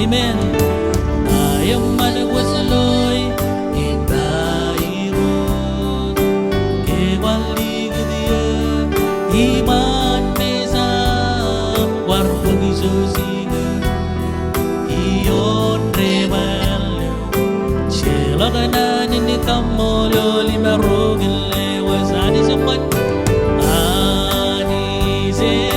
Amen. I am man was loy in Bayrut. Kewali gdia iman mesa warfug isosinga iyon rebel. Shelaganan ni kamolo limarogil was ani zaman ani zaman.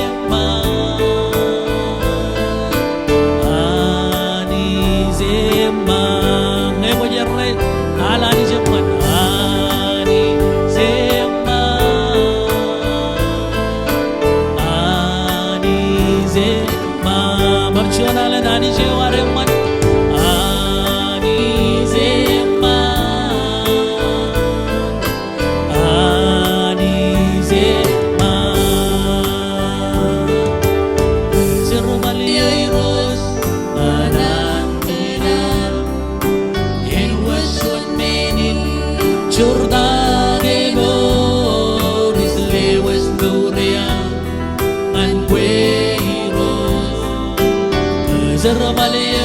Zermalia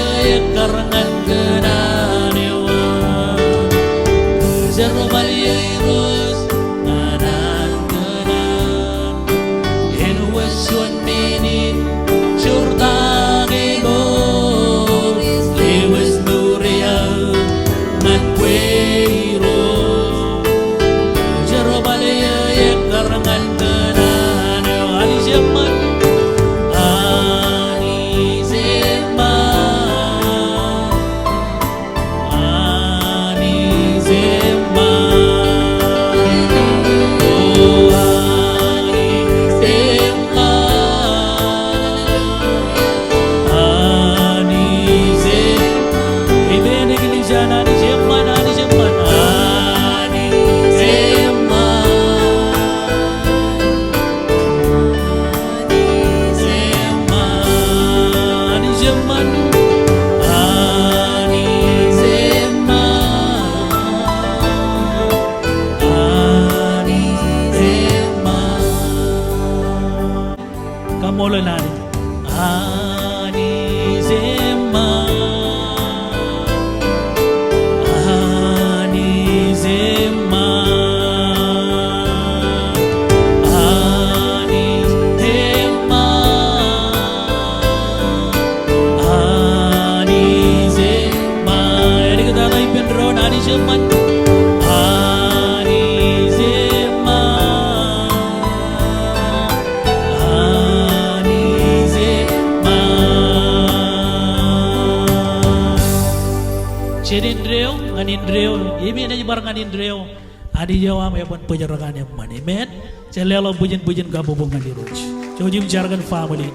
karangan kenanewa Zermalia irus anan kenan En wasuan menin Jordane boris Lewis muria Ngan kuero Zermalia karangan kenanewa Ali zaman Kamolo nani ani zema ani zema ani zema ani zema ini kita lagi pendro nani zaman Cerindreo, nganindreo, ini aja barang nganindreo. Adi jawab ya pun penjarakan yang mana, amen. Celelo pujen gabung di ruj. Coba bicarakan family.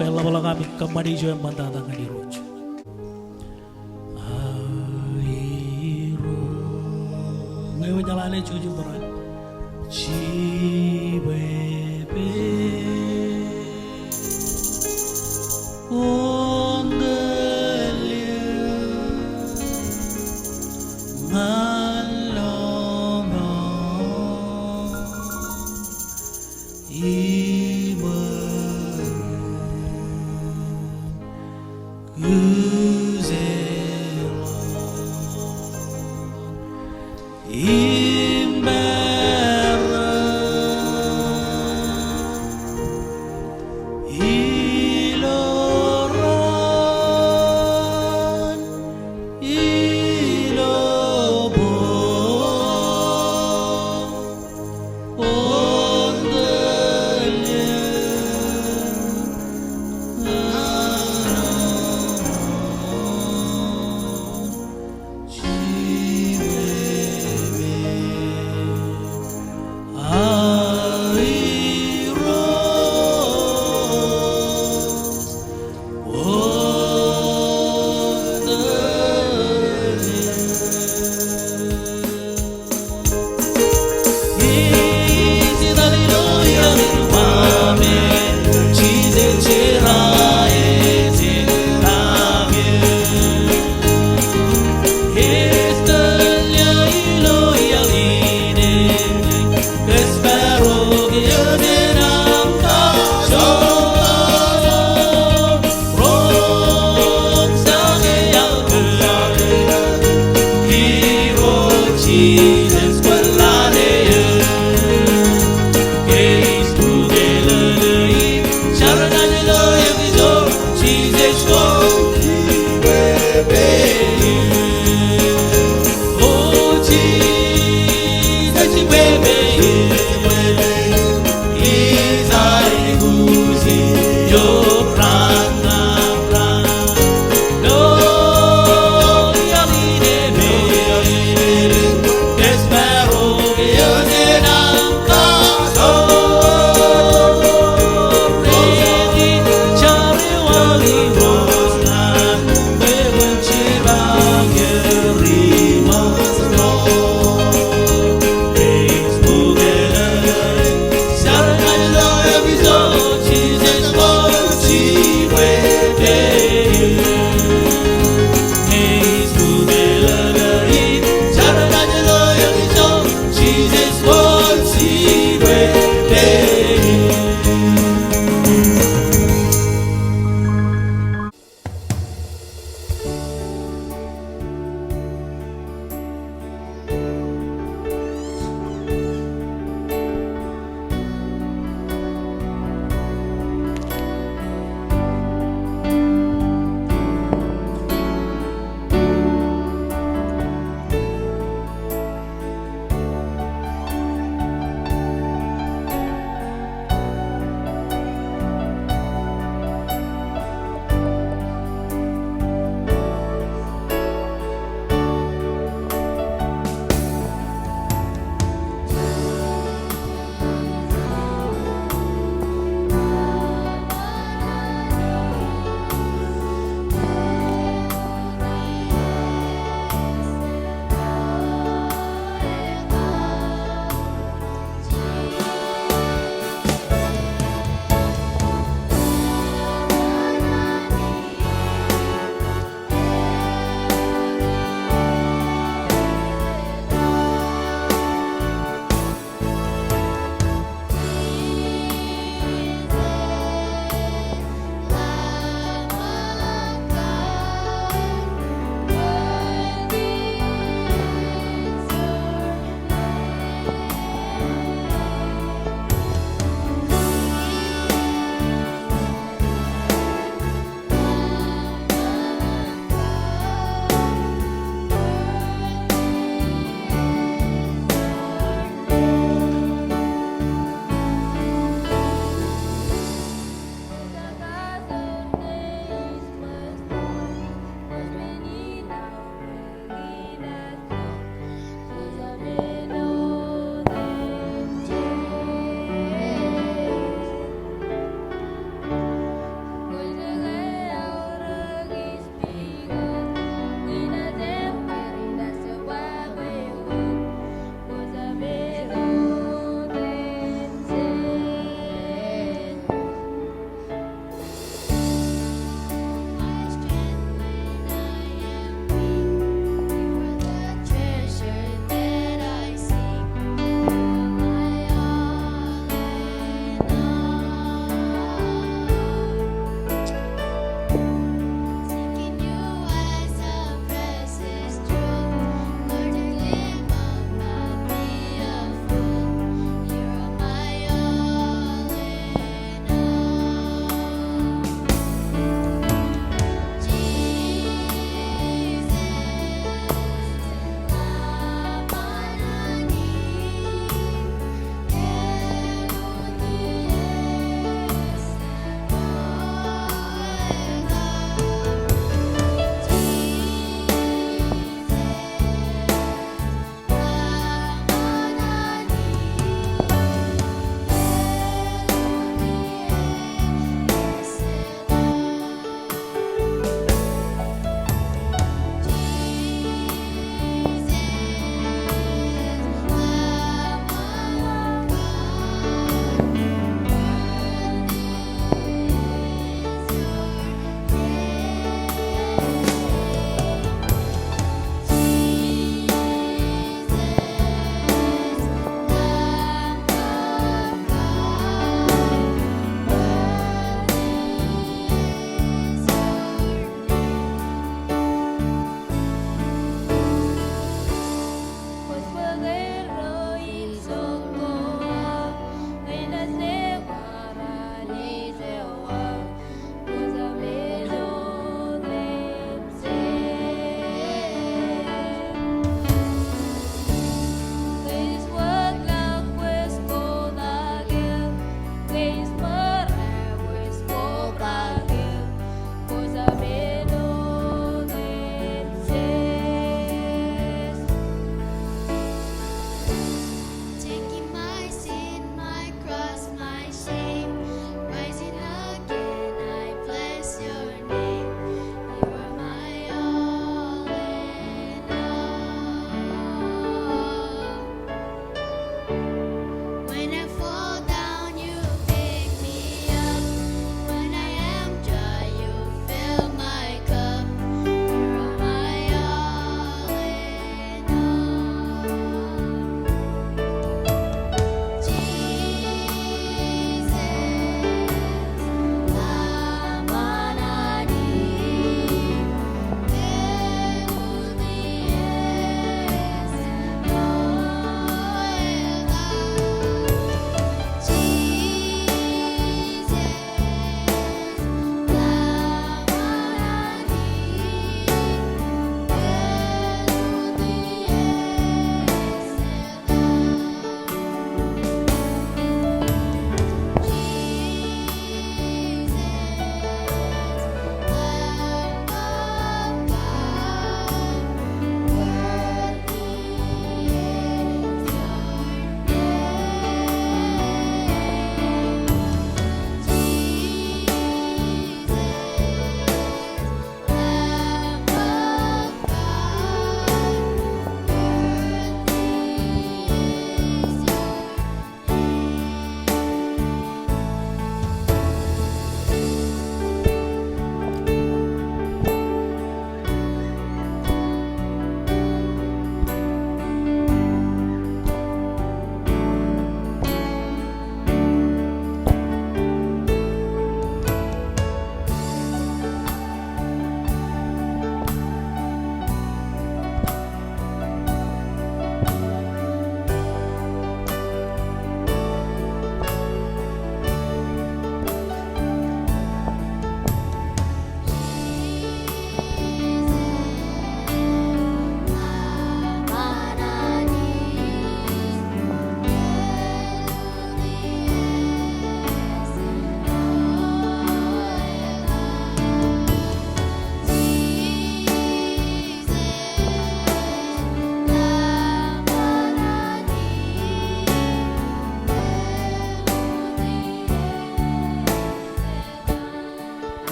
Pela pela kami kembali jauh mantap di ruj. Airu, ngai jalan cuci berat. Cibebe, Together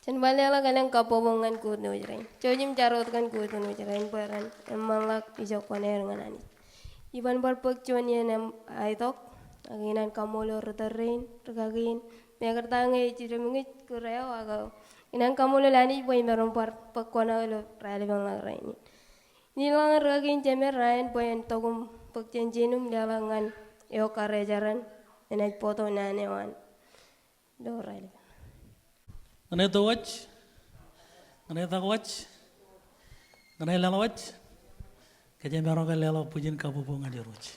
Chen balala kanang kapobongan kuno jerain. Chojim jarot kan kuno jerain peran emalak ijok koner nganani. Iban barpek cuan yang aitok aginan kamolo retarin regagin. Megar tangi ciremungit kureo agak. Inan kamolo lani boy meron barpek kona lo rale bang lagrain. Nilang regagin cemer rain boy entogum pek cenjenum dalangan eo karejaran. Enai poto nanewan. Do rale. Nganay tawach, nganay takwach, nganay lalawach, kaya meron ka lalaw pujin kabubungan di ruch.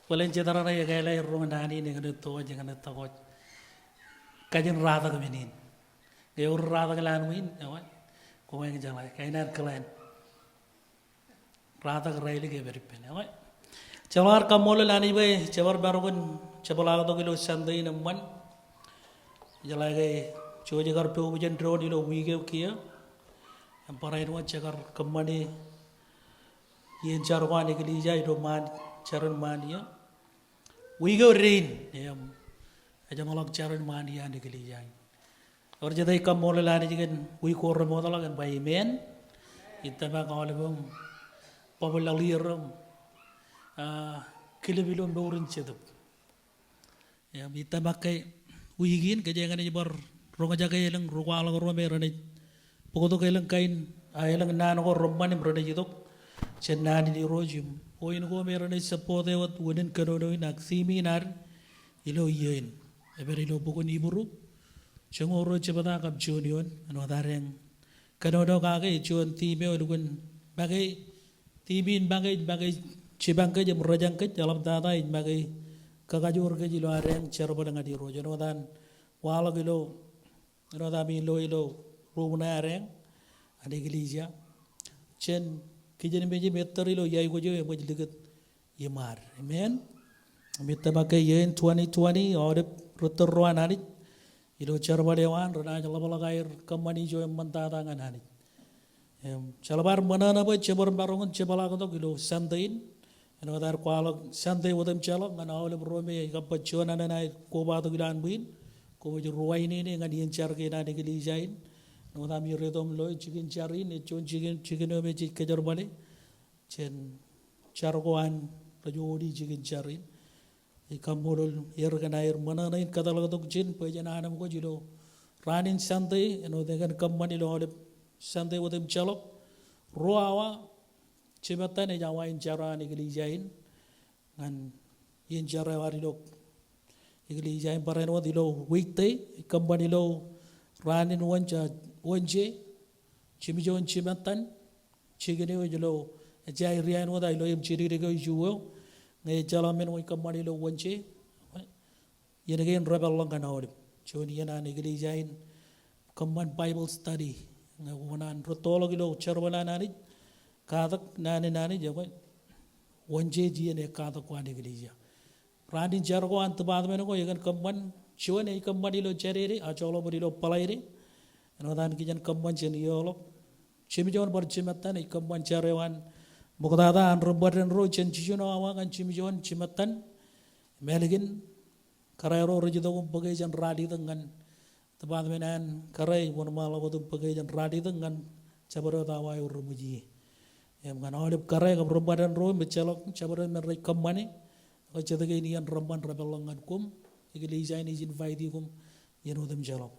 Walang cedera raya kaya lay rumandani ni nganay tawach, nganay takwach, kaya rata kaminin. Kaya rata kalan win, awan, kung ang jalay, kaya nan kalan. Rata karayli kaya beripen, awan. Cawar kamolo lani bay, cawar barukan, cawar to kilo sanday naman. Jalai cuaca karpe hujan drone ilo wige kia, para itu cakar kemana, yang carwan ikli jai do man caran mania, wige rain, ya, aja malak caran mania ikli jai. Orang jadi kamu lelaki jikan wige korang modal kan by men, itu mah kalau lebih popular kilobilon baurin cetup, ya, itu mah kayak Wigin kaya nga bar ronga jaga ilang ruwala ko rome rane pokoto kailang kain ailang nano ko romanim rane jitok chenani di rojim oin ko merane sapote wat wonen kanono naksimi nar ilo yen eber ilo bukon iburu chengoro chebata kap junion ano dareng kanono kage jon time olukun bagai tibin bagai cibang ke jam rajang ke dalam tata bagai kakajur ke jilo areng cerba dengan diro jono dan wala gilo no dami ilo rumuna areng ade gilija chen kijeni beji better ilo yai ko jo e boj ligat yemar amen mitta bakai yen 2020 ode rutter ruan ani ilo cerba dewan rana jalabala gair kamani jo mentata ngan ani calabar manana ba cebar barongon cebala ko ilo santain ano dar kuala santai wadam chalok ngana oleh berome kapacuan anda naik koba tu gilan buin koba juruai ini ngan dian car ke nade gili jain no dami redom loy chicken cari ni chon chicken ome chik kejar bale chen chargoan rajodi chicken cari ikam modal yer kana yer mana nain kata lagu tu chen pejana anam ko jilo ranin santai ano dengan kamani lo oleh santai wadam chalok roawa cimatan yang jawain cara ni gelijain, kan yang cara wari lo gelijain para no di lo weekday, kembali lo ranin wanje, cimijon cimatan, cigene wajah lo jai rian wada lo yang ciri rego jual, ngai jalamen wai kembali lo wanje, yang again rebel long kan awal, cuman yang ane gelijain, kembali Bible study, ngai wanan rotolo lo cerwala nani. Katak nani jago wanje jian katak kuane gelija. Rani jargo antibad meno ko yagan kamban cuan kamban ilo cerere acolo berilo palaire. Anodan kijan kamban jen yolo. Cimijon bercimatan kamban carewan. Muktada an robaden ro jen cijuno awakan cimijon cimatan. Meligin karero rojito kum pakai jan radi dengan tebad menan karai wonmala watum pakai jan radi dengan cabaro tawai urumuji. Yang kan oleh karai ke robadan roh bercelok cabaran mereka kemana? Kalau cerita ini yang ramban rebelongan kum, ikut izin invite kum, yang udam celok.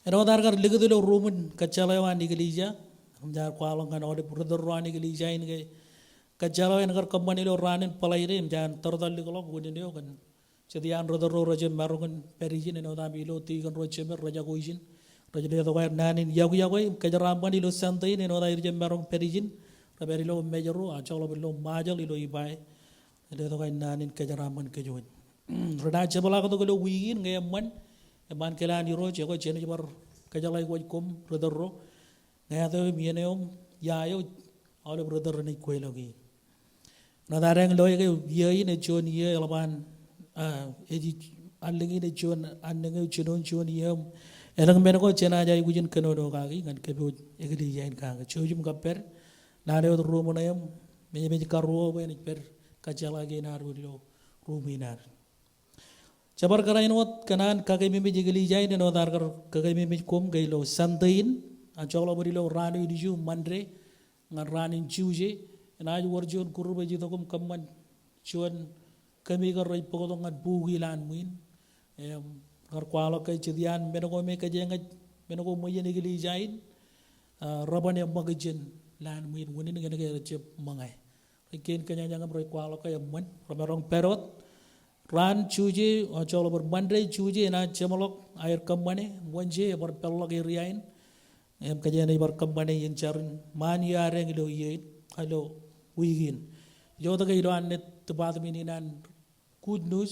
Yang udar kan lihat dulu rumun kecelawan ikut izin, menjar kualang kan oleh berdoa ikut izin ke kecelawan agar kemana lo ranin pelairi, jangan tertali kalau kemudian dia kan. Jadi yang roh raja marukan perizin, yang udam ilo tiga raja raja kuizin. Raja dia tahu nanin yagu kejaran di lo santai ni no dari jembarong perijin rabari lo mejaru acolo lo majal lo ibai dia tahu nanin kejaran kejuan rada cebala ko lo wigin ngayaman eman kelan di roje ko jeni bar kejalai ko kom rodoro ngaya to mieneom yayo ole rodoro ni ko lagi na dareng lo ye ye ne jon ye laban eji allingi ne jon annenge chinon jon yem Elang menako cina aja ibu jen kenodo kaki kan kebut egli jain kanga cujum kaper nade od rumo nayam menye karuo ben per kacala ge naru lo ruminar Cabar karainot kanan kagai mimi jigeli jai ne no dar kar kagai mimi kom gailo santain ancholo bodilo ranu idiju mandre ngan ranin chuje na ju warjon kurba ji tokum kamman chuan kami kar rai pokodong ngat bugi lan muin kar kwalo kai chidian menogo me kajenga menogo moyen igeli jain rabane magajen lan muin woni ne ngene chep mangai ken kanya nyangam rai kwalo kai man ramarong perot ran chuje cholo ber mandre chuje na chemalok air kamane monje ber pellok iriain kajene ber kamane yen charun man yare ngilo yen halo wigin joda kai do anet tebat mininan good news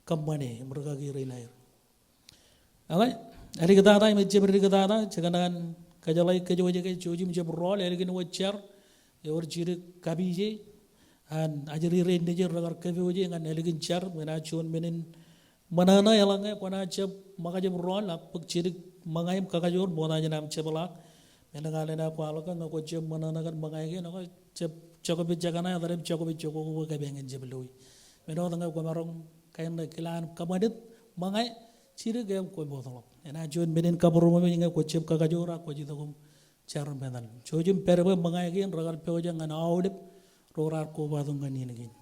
kamane mereka kiri lahir alai ari kata ta me jebri kata ta chakanan kajalai kajoje kai chujim jebrol ergin wachar yor jiri kabije an ajari rende je ragar kajoje ngan ergin char mena chun menin manana yalanga kona chep maka jebrol ak pek jiri mangai kakajor bona janam chebelak mena galena ko alaka ngako chep manana kan mangai ge nako chep chokobi jagana adare chokobi choko ko kabengen jebloi meno tanga ko marong kain kilan kamadit mangai chiri gem ko bodolo ena jon menin kaburu me ngai ko chep kakajora ko jitagum char menan chojim perbe mangai gen ragal peoja ngana audip rorar ko badung ngani ngin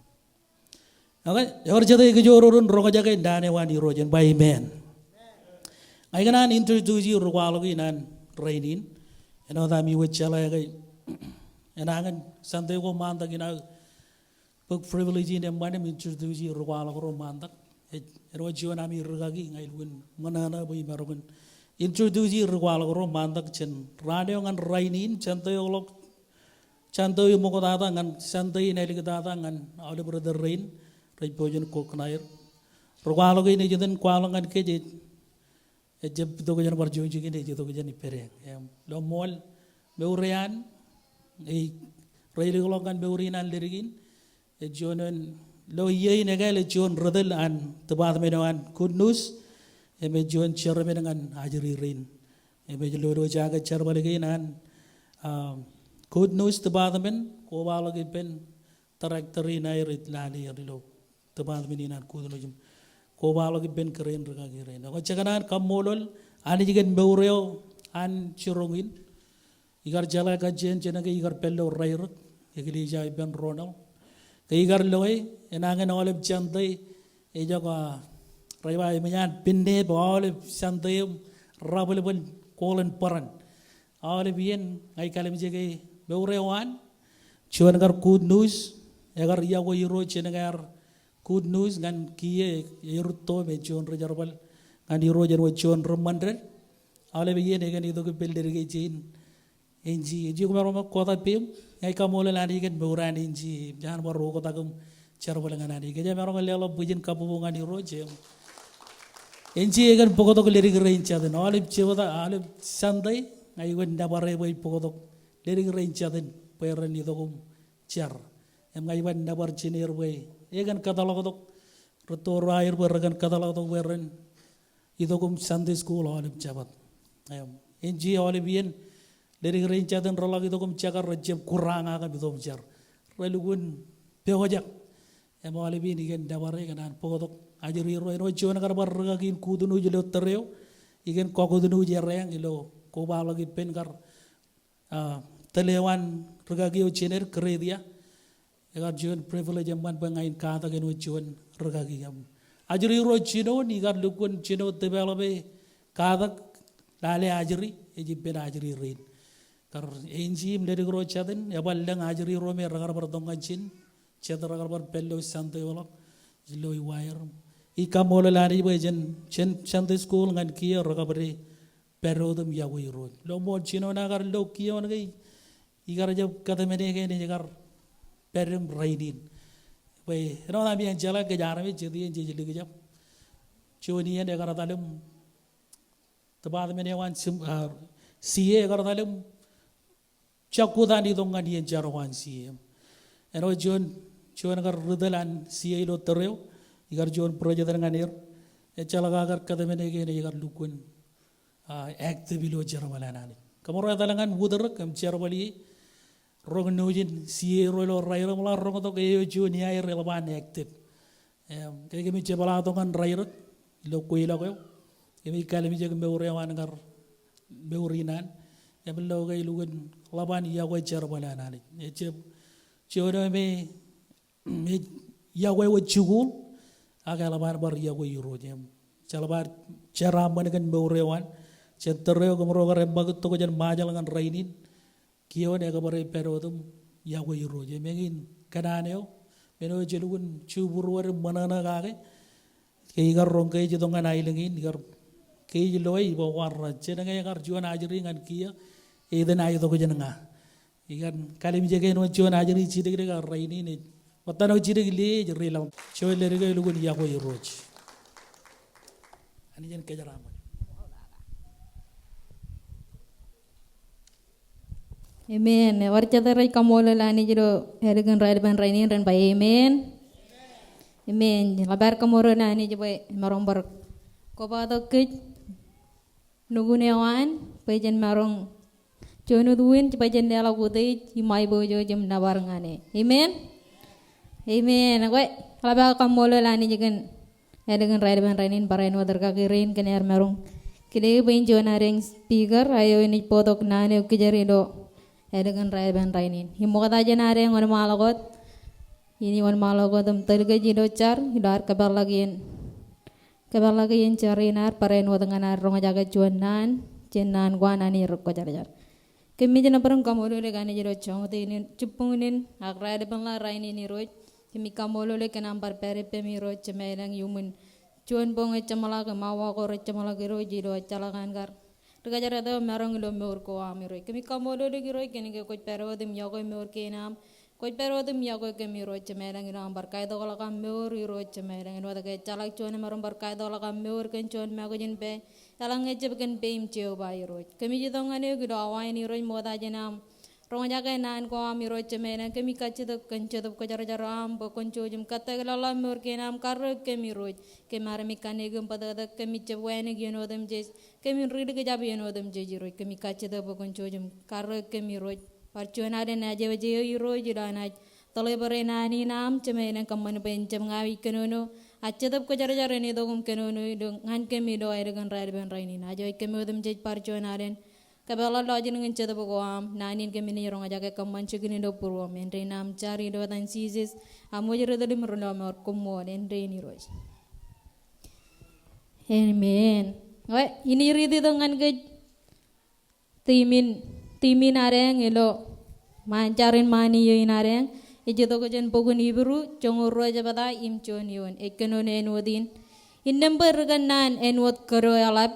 aga yor jada ke jororun roga jaga ndane wani rojen by men ai ganan introduce you rwalogi nan rainin eno da mi wechala ga ena ngan sante ko manda gina pag privilege in emane mi introduce you rwalo ko manda ero jiona mi rugagi ngai lun manana boy marogun introduce you rwalo ko manda chen radio ngan rainin chante olok chanto yu moko data ngan sante ina lig data ngan ole brother rain rai pojen ko knair rwalo ko ni jeden kwalo ngan ke je jeb to ko jan bar joji ke je to ko jan ipere lo mol beurian e rai lig lokan beurinan lerigin e jonen lo yei negale jon rodel an tebat menawan good news e me jon cherme dengan ajri rin e me lo do jaga cherbalegi nan good news tebat men ko balagi pen tarakteri nair itlali rilo tebat meninan good news ko balagi pen keren rega giren ko chakanan kamolol ani jigen beureo an chirongin igar jala ka jen jenage igar pello rair egli jay ben ronal igar loy enangen olip chantai e jaga raiwa menyan pinde olip chantai rabulbul kolen paran olip yen ai kalem jege beurewan chuan gar good news agar ya go iro chenagar good news ngan kiye yurto me chon rejarbal ngan iro jen wo chon romandre olip yen egen ido ke pelderge chin enji ji ko maro kota pim ngai kamole lani gen beuran enji jan baro ko tagum charbal ngana ni ge maro lelo bujin kapu ngani roje enji egen pokoto ko leri gre incha den olip chewada olip sandai ngai wen dabare boy pokoto leri gre incha den peren ni dogum char em ngai wen dabar chinir boy egen katalog dok rotor air bergan katalog dok beren idogum sunday school olip chabat enji olip yen dari gerein cadan rolak itu kum cakar rejim kurang akan itu bicar, relugun pewajak, emang alibi ni kan dawari kan an pokotok ajari roi cuman agar bargagin kudunu jelo tereo, ikan kokudunu jereng ilo koba lagi pen kar telewan regagi uciner keredia, agar cuman privilege emban pengain kata kan ucuan regagi am, ajari roi cino ni kar lukun cino tebelabe kata lale ajari, ejibben ajari rein. Kar enjim dari gro chaden ya ballang ajri rome ragar berdongan chin chat ragar ber pello sante olok jilo wire I kamole lari bejen chen sante school ngan kiyo ragar beri perodum ya wiro lo mo chino nagar lo kiyo ngai igar jab kata mene ke ne jagar perum raidin we no na bian jala ke jara me jedi en jeli ke jab choni en agar talum tabad mene wan sim CA agar talum cakudan di dongan dia jarwan CM. Eno John agar rudalan CA lo tereo, igar John project dengan air, calaga agar kata menege ne igar lukun active lo jarwalanani. Kamu rasa langan buder kam jarwali rong nujin CA lo rairo malah rong to kayo John ya relevan active. Kaya kami cepala to kan rairot lo kuila ko kami kala mi jeg mewrewan ngar mewrinan ya bello kay lugun laban ya ko cerbala nani e ceodo me ya ko chugul aga laban bar ya ko yuro jem calabar cara kan mewrewan centereo ko moro gare bagut to ko jan majal ngan rainin kiyo ne ka bare perodum ya ko yuro jem ngin kananeo meno jelugun chubur war manana kage kay garong kay jidong ngan ailingin gar kay loy bo warra cena ngay gar juan ajri ngan kiya eden ayo to ko jenenga ikan kalim jege no juan ajri chide gar raini ne watano chide le jri lam choyle re gay lugun ya ko yiroj ani jen ke jarama Amen. Warcadaray kamola lani jiro herigan raiban rainin ran bay amen. Amen. Labar kamoro lani jibo marombar kobado kit nugunewan pajan marong jono duin pajan dela gudai imai bojo jam nabar ngane. Amen. Amen. Agwe labar kamola lani jigan herigan raiban rainin parain wadar kakirin kenyar marong kide bain jona reng speaker ayo ini podok nane ukijarido Edegan raiban rainin. Himokat aja nare yang wan malagot. Ini wan malagot terga jido car hidar kabar lagi yang cari nar parain wadangan nar ronga jaga cuanan cenan gua nani rok jar. Kemi jena perang kamu lele gani jido cong ini cupungin akra depan la rainin ni roj. Kemi kamu lele kenampar peri pemi roj cemerang yumun cuan bong cemala ke mawa ko cemala ke roj jido calakan gar. Tergajar ada merong lo meur ko amiroi. Kami kamodo de giroi kini ke koi pero dem yago meur ke nam. Koi pero dem yago ke miro cemerang ino ambar kai do kala kam meur iro cemerang ino ada ke calak cuan merong bar kai do kala kam meur ken cuan me jen pe. Talang ngejep ken pe im ceu ba iro. Kami jitong ane gido awain iro moda jenam. Rong jaga nan ko amiro cemerang kami kacet kencet ko jar jar am bo konco jem kata kala meur ke nam karre ke miro. Ke mare mi kane gem pada kami cewene gino dem jes. Kami rid ke jabi eno dem jejiro kami kacet bo konco jem karre ke miro. Parcuan ada na jewe jewe iro jidana tole bare nani nam cemerang kaman pencem ngawi kenono acet ko jar jar ni dogum kenono dong ngan kami do air gan raid ben raini na joy kami dem jej parcuan aren kabela lojin ngin cet bo am nanin kami ni rong aja ke kaman chugini do purwo men re nam cari do tan sizis amojere do dim rono mor kumo den re ni roj amen ini ridi dengan ke timin areng elo mancarin mani yo inareng ejito ko jen pogun ibru chongoro aja bata imchon yon ekeno ne enodin indember ganan enot karo alap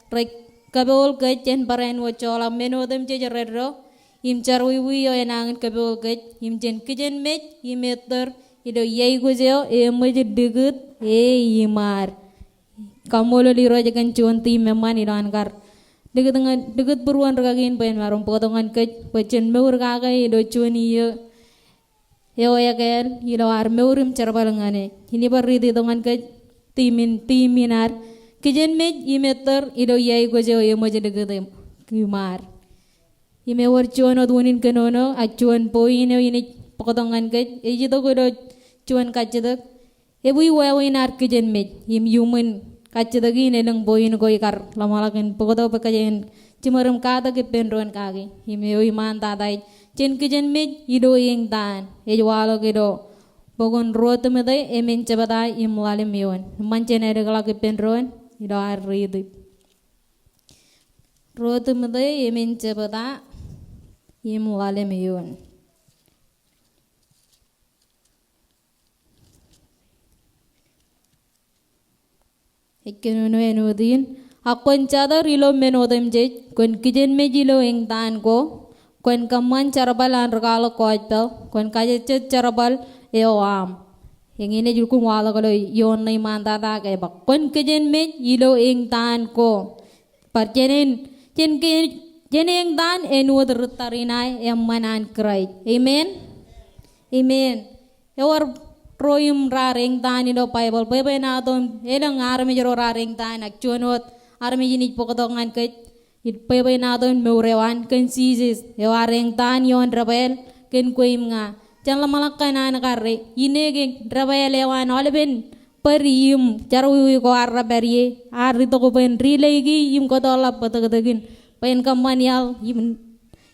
rek kabol ke jen paren wo chola menodem je jerro imchar wi yo enangen kabol ke imjen kejen mech imeter ido yei gozeo e moje degut e imar kamolo liro jagan cuanti memang idankar dekat peruan regagin pen marong potongan ke pecen meur kagai do cuani yo ya ken ilo ar meurim cerbalengane ini berriti tongan ke timinar kejen mej imeter ido yai gojo yo moje degat kimar ime war cuano dunin kenono acuan poino ini potongan ke eji to do cuan kacedek ebui wawinar kejen mej im human kacedagi nedeng boyin ko ikar lamalakin pokoto pekajen cimarum kata ke penruan kage himeo iman tatai cen kejen mej ido ing tan ejwalo kedo pogon rote medai emen cebata imwale mion mancen ede kala ke penruan ido aridi rote medai emen cebata imwale mion Ekenono enodin akon cada rilo menodem je kon kijen mejilo eng tan ko kon kaman carabalan regalo koitel kon kaje carabal eoam yang ini juga wala kalau yon nai manta ta kay bak kon kijen mejilo eng tan ko parjenen eng tan enod rutarinai emmanan krai amen amen ewar royum raring tani do Bible bebe na tom elang armi jero raring tan akchonot armi jini pokotongan ke bebe na tom meurewan ken sizis ewareng tan yon rebel ken kuim nga jangan malakan anak kare ini ke drabaya lewan oleben perium jarui ko arra berie ari to ko pen rilegi im ko tola patagin pen kamanial im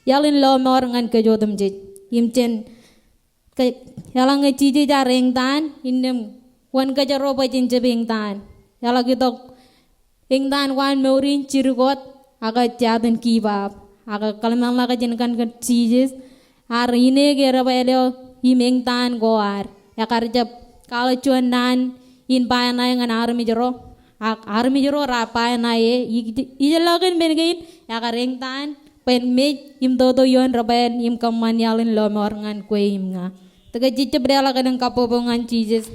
yalin lo mor ngan ke jodam je im chen ke yalang e chiji jareng tan indem wan ka jaro pa chen jebeng tan yala gitok ing tan wan meurin cirgot aga jaden kibab aga kalmang la ka jen kan chijes ari ne ge rabaya leo im ing tan goar ya karjap kalau cuan nan in pa na ngan armi jero ra pa na ye ijelagen ben gain ya kareng tan pen me im toto yon raben im kaman yalin lo mor ngan kwe im nga taga jicce brela kadang kapobongan Jesus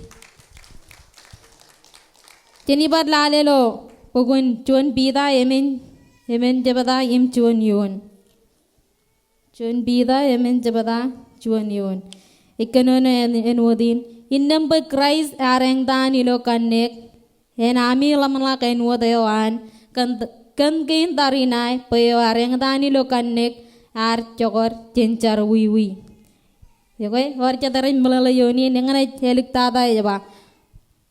jeni bad lale lo pogun chuan bida emen jabada im chuan bida emen jabada chuan yon ikanono en wodin innam ba Christ areng dan ilo kanek en ami lamala kain wodayoan kan kain tarinay payo areng dan ilo kanek ar chokor cencar wiwi yokoy war chatarin malalayoni nenganay helik tada jaba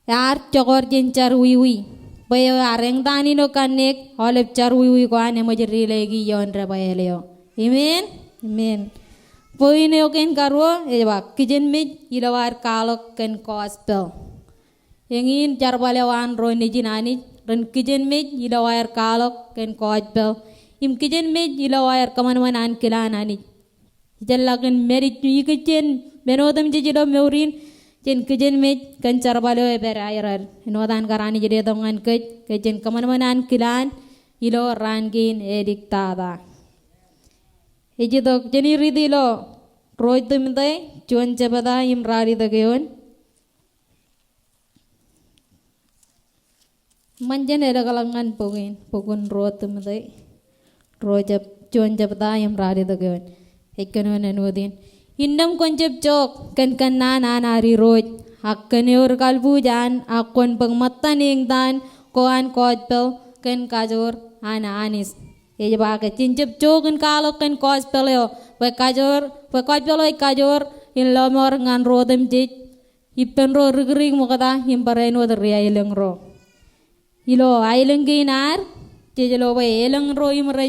ar chokor cencar wiwi payo areng dan ilo kanek olep char wiwi ko ane majeri lagi yon rabayeleo amen Poine oken karwo eba kijen mit ilawar kalok ken gospel. Yengin jarbalewan ro nejinani ren kijen mit ilawar kalok ken gospel. Im kijen mit ilawar kaman-manan kilanani. Jallaken merit yikijen benodam jejilo meurin jen kijen mit ken jarbalewa berairar. Enodan karani jede dongan kejen kaman-manan kilan ilo rangin ediktada. Ejidok jeni ridilo roy tumde chuan jabada im rari dageon manjan era kalangan pogun ro tumde roy jab chuan jabada im rari dageon ekkanon anodin innam konjeb jok kan nari roy akkane or kalbu jan akkon pangmatan ing dan koan kotpel kan kajor ana anis ये जब आके चिंचप चोगन कालो कन कॉस पले हो वह काजोर इन लोमोर ngan rodem je ipen ro rigring mukada himparen wo der aileng ro ilo aileng ginar je lo we eleng ro imre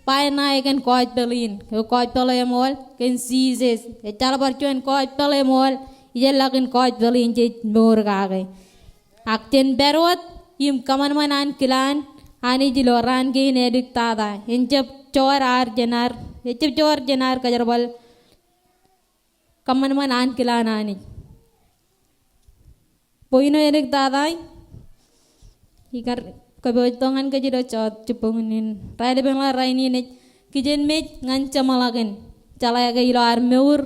pai na ken koj pelin koj pele mol ken sizes e chala barchuen koj pele mol ijela ken koj pelin je mor gage akten berot im kaman manan kilan ani jiloran ge ne diktada enjep chor jenar kajarbal kaman man an kilana ani poino edik dadai ikar kabotongan ke jiro chot chupungunin raide bengla raini ne kijen me ngancamalagen calaya ge ilo ar meur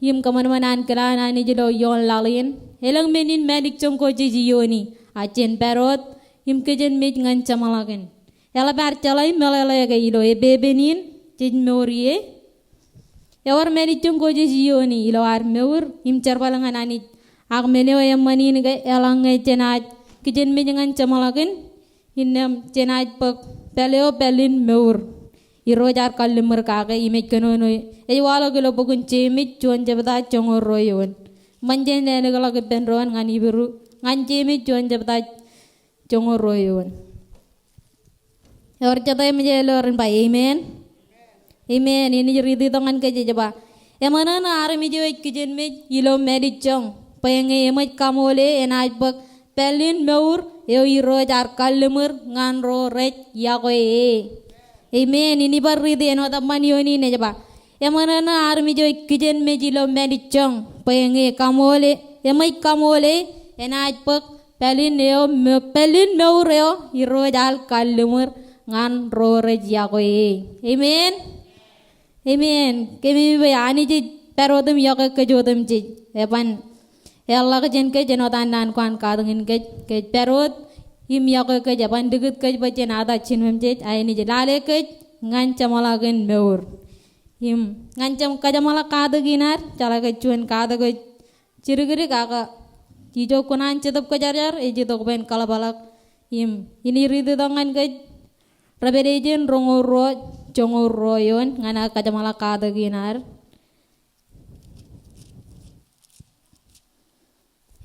yim kaman man an kilana ani jilo yon lalin elang menin medik chongko jiyoni achen perot im kejen met ngancamalagen ela bar calai melele ge ilo e bebenin jin meurie yawar meni chungko je jioni ilo ar meur im charbalangan ani ag meneo yam manin ge elang ge jenaj kejen met ngancamalagen innam jenaj pek peleo pelin meur iro jar kallimur kage imet kenono e walo ge lo pogun chemit chuan jabda chongor royon manjen ne ge lo ge benron ngani biru ngan chemit chuan jabda chongor royon yor jatay mejelorin pa amen ini ridi tongan ke jaba emana na armi jo kijen me ilo medichong penge emaj kamole enaj bak pelin meur yo iro jar kallemur ngan ro rech yakoe amen ini bar ridi eno taman yoni ne jaba emana na armi jo kijen me ilo medichong penge kamole emaj kamole enaj bak pelin meur yo iro jar kallemur ngan ro rech yakoe amen kemi be ani ji perodem yak ke jodem ji epan ella ke jen ke jenotan nan kwan kadengin ke perod im yak ke japan degut ke bajen ada chinmem ji ai ji lale ke ngancamalagen meur im ngancam kajamala kadeginar cala ke cuan kadege cirigiri kaka jijo kunan cetep ke jarjar eji tok ben kalabalak im ini ridu tangan ke rabedejen rongoro jongor royon ngana kajamala kadeginar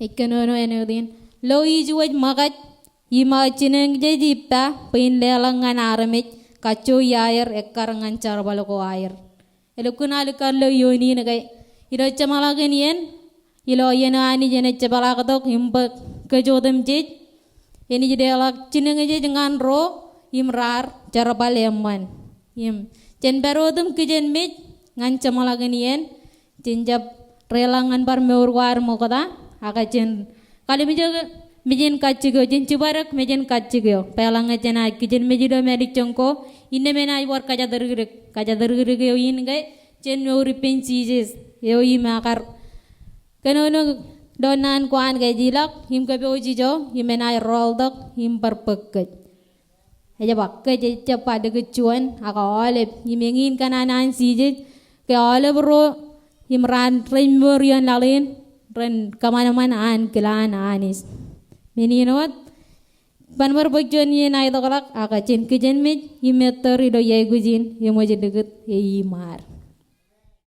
Ikanono enodin. Lo ijuaj makat ima chineng jejipa pain lelangan aramit kaco yair ekarangan carbaloko air. Elukuna lukan lo yoni nagai. Ilo camalagan yen. Ilo yana ani jene cabalakatok impak kejodem jej. Ini jadi alak chineng jej dengan ro imrar carbal yaman. Im jen berodem kejen mit ngan camalagan yen. Jenjab relangan bar meurwar mokada aga jen kali mijin kacigo jen cibarak mijin kacigo pelanga jena kijen mijido medik congko inne mena iwar kaja dergere yo in gai jen meuri pensijes yo i makar kanono donan kuan gai jilak him kabe ojijo himena roldok him perpeket aja bakke je cepat degecuan aga olep himengin kananan sije ke olep ro himran remorian lalin ren kemana-mana an kelan anis meninot banbar bagjon ye nai tokalak aka cin kejen mit yimeter ido ye gujin ye moje deket ye imar